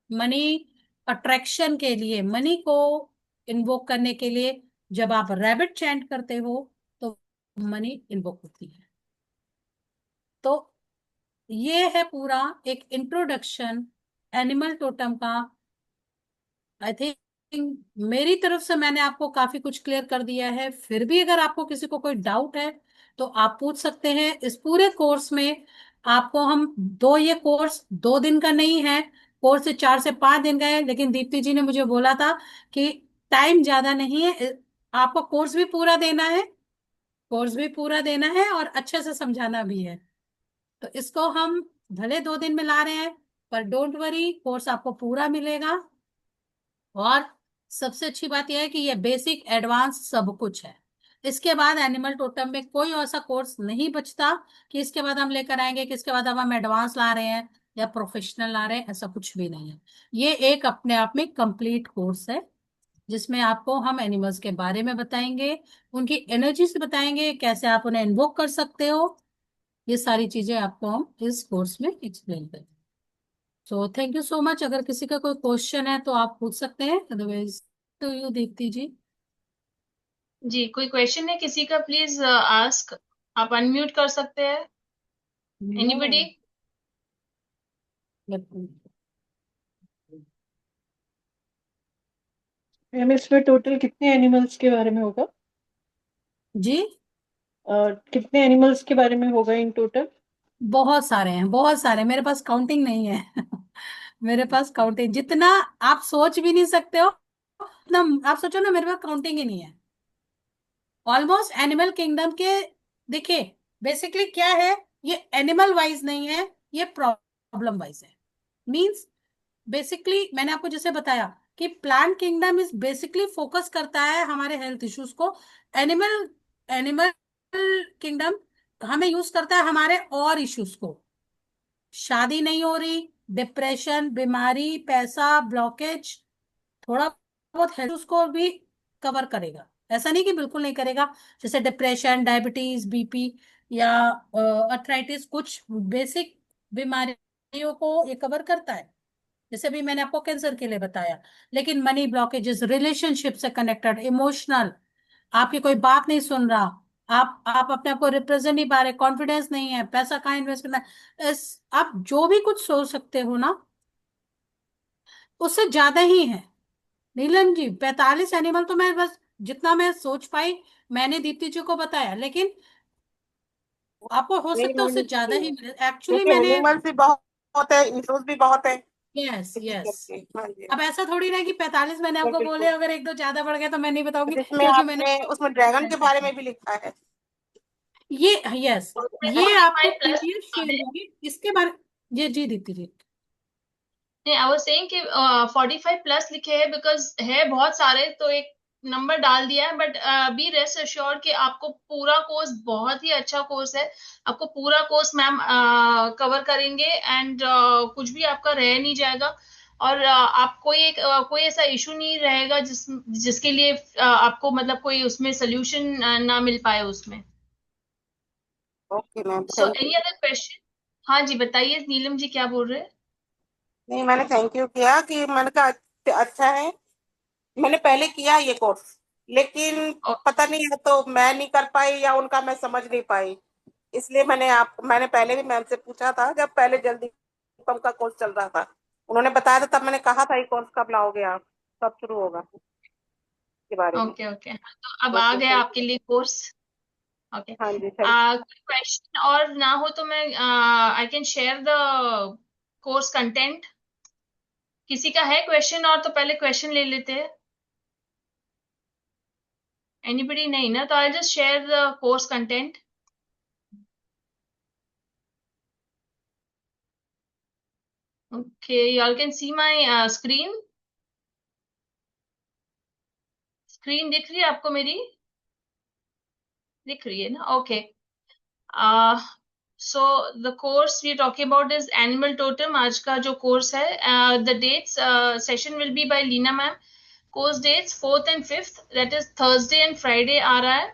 मनी अट्रैक्शन के लिए, मनी को इन्वोक करने के लिए जब आप रैबिट चैंट करते हो तो मनी इन्वोक होती है। तो ये है पूरा एक इंट्रोडक्शन एनिमल टोटम का। आई थिंक मेरी तरफ से मैंने आपको काफी कुछ क्लियर कर दिया है। फिर भी अगर आपको किसी को कोई डाउट है तो आप पूछ सकते हैं। इस पूरे कोर्स में आपको हम ये कोर्स 2 दिन का नहीं है, कोर्स से 4 से 5 दिन का है। लेकिन दीप्ति जी ने मुझे बोला था कि टाइम ज्यादा नहीं है, आपको कोर्स भी पूरा देना है, कोर्स भी पूरा देना है और अच्छे से समझाना भी है। तो इसको हम भले 2 दिन में ला रहे हैं, पर डोंट वरी, कोर्स आपको पूरा मिलेगा। और सबसे अच्छी बात यह है कि ये बेसिक एडवांस सब कुछ है। इसके बाद एनिमल टोटम में कोई ऐसा कोर्स नहीं बचता कि इसके बाद हम लेकर आएंगे कि इसके बाद अब हम एडवांस ला रहे हैं या प्रोफेशनल ला रहे हैं, ऐसा कुछ भी नहीं है। ये एक अपने आप में कंप्लीट कोर्स है जिसमें आपको हम एनिमल्स के बारे में बताएंगे, उनकी एनर्जी से बताएंगे, कैसे आप उन्हें इन्वोक कर सकते हो। ये सारी चीजें आपको हम इस कोर्स में एक्सप्लेन करेंगे। So thank you so much. अगर किसी का कोई क्वेश्चन है तो आप पूछ सकते हैं, अदरवाइज तो यू दीप्ति जी। जी, कोई क्वेश्चन है किसी का? Please ask. आप अनम्यूट कर सकते हैं। एनीबडी? मैम इसमें टोटल कितने एनिमल्स के बारे में होगा? जी कितने एनिमल्स के बारे में होगा इन टोटल? बहुत सारे हैं, बहुत सारे, मेरे पास काउंटिंग नहीं है। मेरे पास काउंटिंग जितना आप सोच भी नहीं सकते हो उतना, आप सोचो ना, मेरे पास काउंटिंग ही नहीं है। ऑलमोस्ट एनिमल किंगडम के, देखिए बेसिकली क्या है, ये एनिमल वाइज नहीं है, ये प्रॉब्लम वाइज है। मींस बेसिकली मैंने आपको जैसे बताया कि plant kingdom is basically focus करता है हमारे हेल्थ इश्यूज को। एनिमल एनिमल किंगडम हमें यूज करता है हमारे और इश्यूज को। शादी नहीं हो रही, डिप्रेशन, बीमारी, पैसा, ब्लॉकेज, थोड़ा बहुत हेल्थ उसको भी कवर करेगा। ऐसा नहीं कि बिल्कुल नहीं करेगा। जैसे डिप्रेशन, डायबिटीज, बीपी या अर्थराइटिस, कुछ बेसिक बीमारियों को ये कवर करता है। जैसे भी मैंने आपको कैंसर के लिए बताया। लेकिन मनी ब्लॉकेजेस, रिलेशनशिप से कनेक्टेड, इमोशनल, आपकी कोई बात नहीं सुन रहा, आप अपने आप को रिप्रेजेंट नहीं पा रहे, कॉन्फिडेंस नहीं है, पैसा कहाँ इन्वेस्ट करना है, आप जो भी कुछ सोच सकते हो ना, उससे ज्यादा ही है। नीलम जी, 45 एनिमल तो मैं बस जितना मैं सोच पाई मैंने दीप्ति जी को बताया, लेकिन आपको हो नहीं सकता है उससे होनी ज्यादा ही चाहिए मिले। एक्चुअली क्योंकि मैंने, एनिमल्स भी बहुत है, इश्यूज भी बहुत है यस इसी यस, करके। हाँ जी, अब ऐसा थोड़ी ना कि 45 मैंने बिल्कुल आपको बोले, बिल्कुल। अगर एक दो ज्यादा बढ़ गया तो मैं नहीं बताऊंगी जिसमें क्योंकि मैंने आपने उसमें ड्रैगन के बारे में भी लिखा है। ये, यस, ये आपको 45 प्लस पीडीएफ शेयर है। होगी इसके बारे। ये जी दीप्ति जी। नहीं, आई वाज सेइंग कि 45 प्लस लिखे हैं बिकॉज है बहुत सारे, तो एक नंबर डाल दिया है। बट बी रेस्ट अश्योर्ड कि आपको पूरा कोर्स, बहुत ही अच्छा कोर्स है, आपको पूरा कोर्स मैम कवर करेंगे। एंड कुछ भी आपका रह नहीं जाएगा। और आप कोई ऐसा इशू नहीं रहेगा जिसके लिए आपको मतलब कोई उसमें सोल्यूशन ना मिल पाए उसमें। Okay ma'am, so thank any you. Other question? हाँ जी, बताइए नीलम जी क्या बोल रहे हैं? नहीं, मैंने थैंक यू किया कि मैंने कहा अच्छा है। मैंने पहले किया ये कोर्स, लेकिन पता नहीं है तो मैं नहीं कर पाई या उनका मैं समझ नहीं पाई। इसलिए मैंने पहले भी मैम से पूछा था, जब पहले जल्दी पंप का कोर्स चल रहा था, उन्होंने बताया था, तब मैंने कहा था ये कोर्स कब लाओगे आप, कब शुरू होगा के बारे में। ओके ओके, तो अब आ ओके, गया थैंक आपके यू। लिए कोर्स। ओके, हाँ जी, थैंक कोई क्वेश्चन और ना हो तो मैं I can share the course content. किसी का है क्वेश्चन और तो पहले क्वेश्चन ले लेते हैं। एनीबडी? नहीं ना, तो I just share the course content. Okay, you all can see my screen. Screen दिख रही है आपको मेरी? दिख रही है ना? Okay. So the course we talking about is animal totem. आज का जो कोर्स है, the dates, session will be by Leena ma'am. Course dates 4th and 5th, that is Thursday and Friday आ रहा है।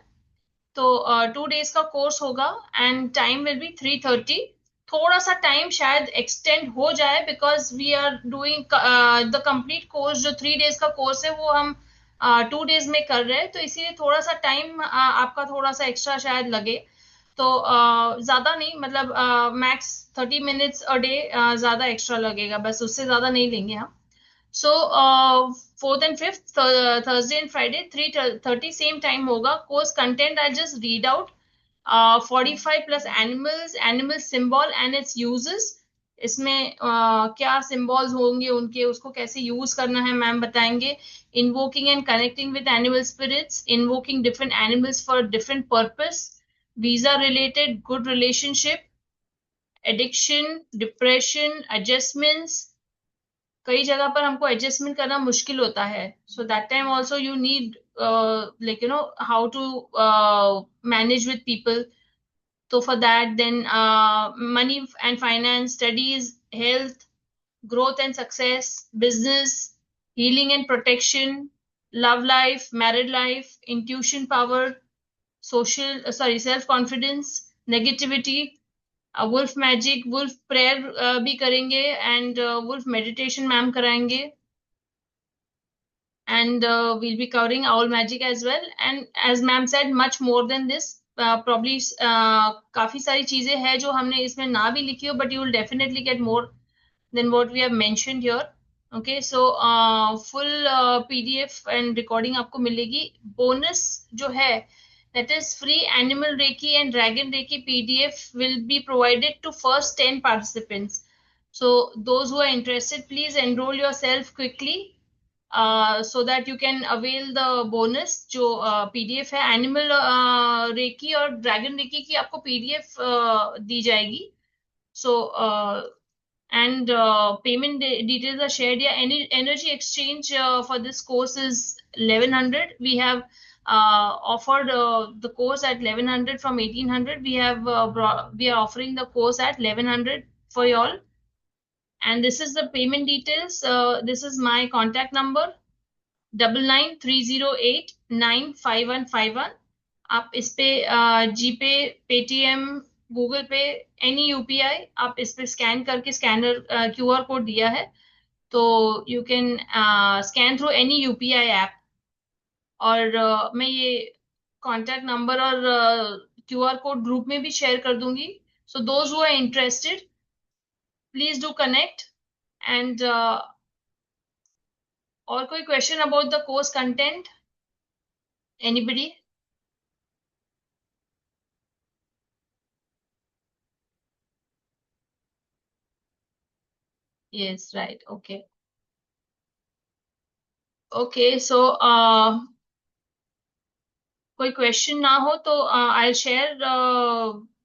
तो 2 days का कोर्स होगा एंड टाइम विल बी 3:30। थोड़ा सा टाइम शायद एक्सटेंड हो जाए because we are doing the complete course. जो 3 days का कोर्स है वो हम 2 days में कर रहे हैं, तो इसीलिए थोड़ा सा टाइम आपका थोड़ा सा एक्स्ट्रा शायद लगे। तो ज्यादा नहीं, मतलब मैक्स 30 minutes अ डे ज्यादा एक्स्ट्रा लगेगा, बस उससे ज्यादा नहीं लेंगे हम। So 4th and 5th, Thursday and Friday, 3:30 same time होगा। Course content I'll just read out. 45 plus animals, animal symbol and its uses. इसमें क्या symbols होंगे उनके, उसको कैसे use करना है मैम बताएंगे। Invoking and connecting with animal spirits, invoking different animals for different purpose, visa related, good relationship, addiction, depression, adjustments। कई जगह पर हमको एडजस्टमेंट करना मुश्किल होता है, so that time also you need like how to manage with people. तो for that then money and finance, studies, health, growth and success, business, healing and protection, love life, married life, intuition power, self confidence, negativity, wolf magic, wolf prayer भी करेंगे and wolf meditation ma'am कराएंगे। and we'll be covering owl magic as well, and as ma'am said much more than this, probably काफी सारी चीजें हैं जो हमने इसमें ना भी लिखी हो, but you will definitely get more than what we have mentioned here. Okay, so full PDF and recording आपको मिलेगी। bonus जो है, that is free animal reiki and dragon reiki PDF will be provided to first 10 participants. So those who are interested, please enroll yourself quickly so that you can avail the bonus। जो PDF है animal recce और dragon recce की, आपको PDF दी जाएगी। So and payment details are shared here. Any energy exchange for this course is 1100. We have offered the course at 1100 from 1800. We are offering the course at 1100 for y'all. And this is the payment details. This is my contact number, 9930895151। आप इस पे जीपे, Paytm, Google पे, any UPI आप इस पे scan करके, scanner QR code दिया है, तो you can scan through any UPI app. और मैं ये कॉन्टैक्ट नंबर और QR कोड ग्रुप में भी शेयर कर दूंगी। So those who are interested, please do connect. And और कोई question about the course content? Anybody? Yes, right. Okay. Okay, so कोई क्वेश्चन ना हो तो I'll share,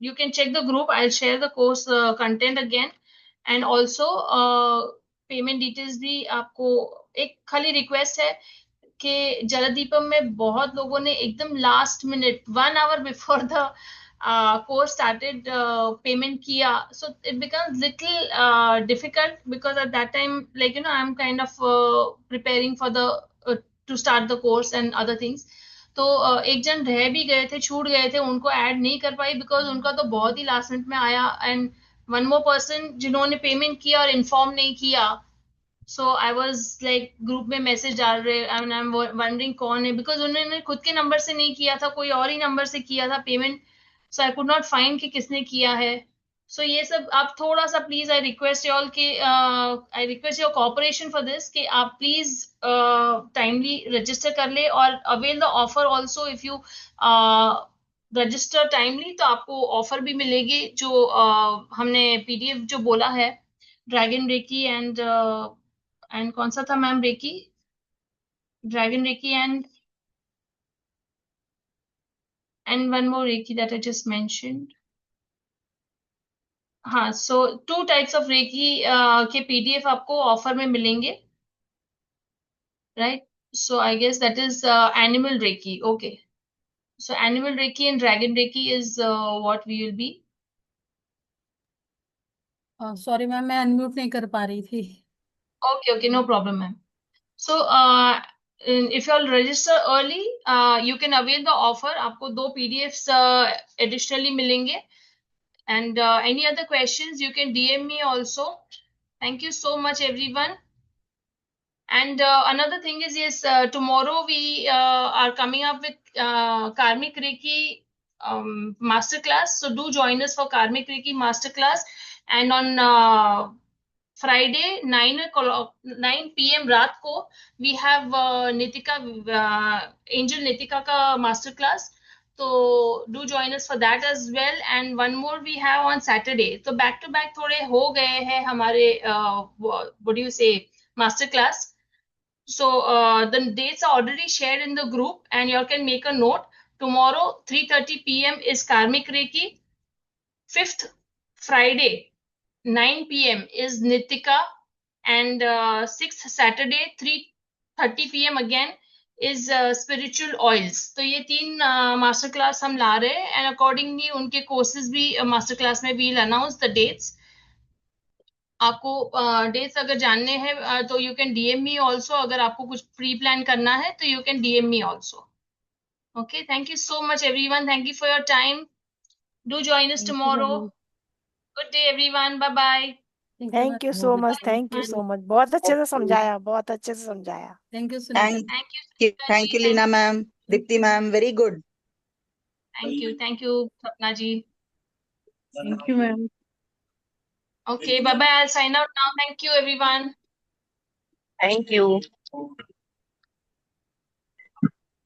you can check the group, I'll share the course content again, and also payment details भी आपको। एक खाली रिक्वेस्ट है कि जलदीपम में बहुत लोगों ने एकदम last minute 1 hour before the course started payment किया, so it becomes little difficult because at that time, like I'm kind of preparing for the to start the course and other things. तो एक जन रह भी गए थे, छूट गए थे, उनको ऐड नहीं कर पाई बिकॉज उनका तो बहुत ही लास्ट मिनट में आया। एंड वन मोर पर्सन जिन्होंने पेमेंट किया और इन्फॉर्म नहीं किया, सो आई वॉज लाइक ग्रुप में मैसेज डाल रहे, आई एम वंडरिंग कौन है, बिकॉज उन्होंने खुद के नंबर से नहीं किया था, कोई और ही नंबर से किया था payment. So I could not find कि किसने किया है। सो ये सब आप थोड़ा सा please, I request you all के, I request your cooperation for this, कि आप प्लीज टाइमली रजिस्टर कर ले और avail the offer also. If you register timely तो आपको ऑफर भी मिलेगी, जो हमने पीडीएफ जो बोला है, ड्रैगन रेकी एंड कौन सा था ma'am, reiki, dragon reiki and one more reiki that I just mentioned. हाँ, सो 2 टाइप्स ऑफ रेकी के पीडीएफ आपको ऑफर में मिलेंगे, right? So I guess that is animal reiki. Okay, so animal reiki and dragon reiki is what we will be. Sorry ma'am, मैं unmute नहीं कर पा रही थी। Okay, no problem, ma'am. So, if you all register early, you can avail the offer. आपको 2 PDFs additionally मिलेंगे. And any other questions, you can DM me also. Thank you so much, everyone. And another thing is, yes, tomorrow we are coming up with Karmic Reiki masterclass. So do join us for Karmic Reiki masterclass. And on Friday 9 p.m. रात को we have Nitika Angel Nitika का master class. तो do join us for that as well. And one more we have on Saturday. तो back to back थोड़े हो गए हैं हमारे what do you say master class. So the dates are already shared in the group, and you all can make a note. Tomorrow 3:30 p.m. is Karmic Reiki. 5th Friday 9 p.m. is Nitika, and 6th Saturday 3:30 p.m. again is spiritual oils. तो ये 3 master class हम ला रहे हैं, and accordingly उनके courses भी master class में we'll announce the dates. आपको dates अगर जानने हैं तो you can DM me also, अगर आपको कुछ प्री प्लान करना है तो you can DM me also. Okay, thank you so much everyone, thank you for your time, do join us tomorrow. Good day everyone, bye bye. Thank you so much, thank you so much, बहुत अच्छे से समझाया, बहुत अच्छे से समझाया। Thank you Sunita. Thank you Leena ma'am, Deepti ma'am, very good. Thank you Sapna ji. Thank you ma'am. Okay, bye bye. I'll sign out now. Thank you, everyone. Thank you.